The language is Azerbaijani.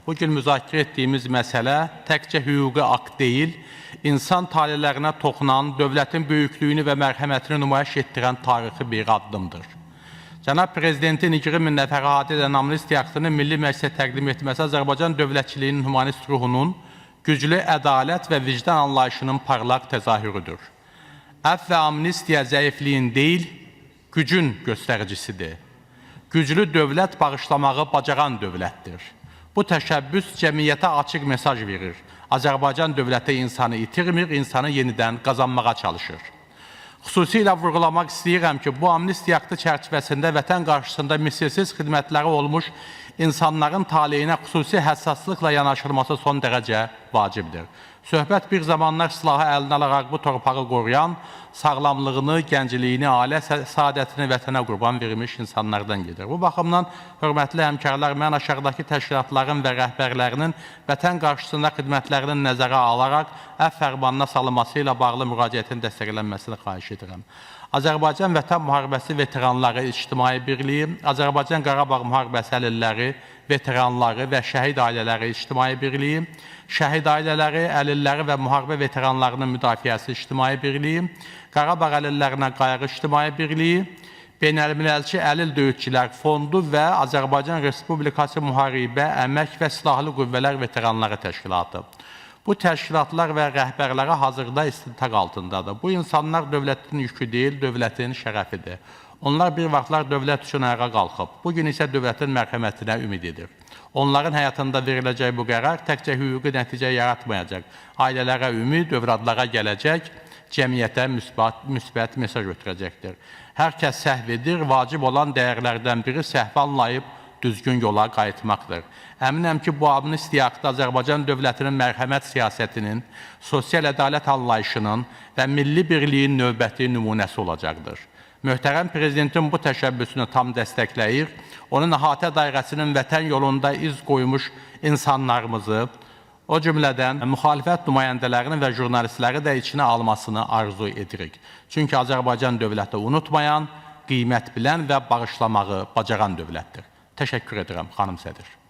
Bugün müzakirə etdiyimiz məsələ təkcə hüquqi akt deyil, insan talelərinə toxunan, dövlətin böyüklüyünü və mərhəmətini nümayiş etdirən tarixi bir addımdır. Cənab Prezidentin 20.000 nəfər əhatə edən amnistiya aktını Milli Məclisə təqdim etməsi Azərbaycan dövlətçiliyinin humanist ruhunun, güclü ədalət və vicdan anlayışının parlaq təzahürüdür. Əfv və amnistiya zəifliyin deyil, gücün göstəricisidir. Güclü dövlət bağışlamağı bacaran dövlətdir. Bu təşəbbüs cəmiyyətə açıq mesaj verir. Azərbaycan dövləti insanı itirmir, insanı yenidən qazanmağa çalışır. Xüsusilə vurğulamaq istəyirəm ki, bu amnistiya aktı çərçivəsində vətən qarşısında misilsiz xidmətləri olmuş insanların taleyinə xüsusi həssaslıqla yanaşılması son dərəcə vacibdir. Söhbət bir zamanlar silahı əlinə alaraq bu torpağı qoruyan, sağlamlığını, gəncliyini, ailə saadətini vətənə qurban verilmiş insanlardan gedir. Bu baxımdan, hörmətli həmkarlar, mən aşağıdakı təşkilatların və rəhbərlərinin vətən qarşısında xidmətlərinin nəzərə alaraq əfv fərmanına salınması ilə bağlı müraciətin dəstəklənməsini xahiş edirəm. Azərbaycan Vətən Müharibəsi Veteranları İctimai Birliyi, Azərbaycan Qarabağ Müharibəsi əlilləri, veteranları və şəhid ailələri İctimai Birliyi, Şəhid ailələri, əlilləri və müharibə veteranlarının müdafiəsi İctimai Birliyi, Qarabağ əlillərinə qayğı İctimai Birliyi, Beynəlmiləlçi Əlil Döyüşçülər Fondu və Azərbaycan Respublikası Müharibə, Əmək və Silahlı Qüvvələr Veteranları Təşkilatı. Bu təşkilatlar və rəhbərləri hazırda istintaq altındadır. Bu insanlar dövlətin yükü deyil, dövlətin şərəfidir. Onlar bir vaxtlar dövlət üçün ayağa qalxıb, bugün isə dövlətin mərhəmətinə ümid edir. Onların həyatında veriləcək bu qərar təkcə hüquqi nəticə yaratmayacaq. Ailələrə ümid, övladlara gələcək, cəmiyyətə müsbət mesaj ötürəcəkdir. Hər kəs səhv edir, vacib olan dəyərlərdən biri səhv anlayıb, düzgün yola qayıtmaqdır. Əminəm ki, bu amnistiya aktı Azərbaycan dövlətinin mərhəmət siyasətinin, sosial ədalət anlayışının və milli birliyin növbəti nümunəsi olacaqdır. Möhtərəm Prezidentin bu təşəbbüsünü tam dəstəkləyir, onun əhatə dairəsinin vətən yolunda iz qoymuş insanlarımızı, o cümlədən müxalifət nümayəndələrini və jurnalistləri də içinə almasını arzu edirik. Çünki Azərbaycan dövləti unutmayan, qiymət bilən və bağışlamağı bacaran dövlətdir. Təşəkkür edirəm, xanım sədr.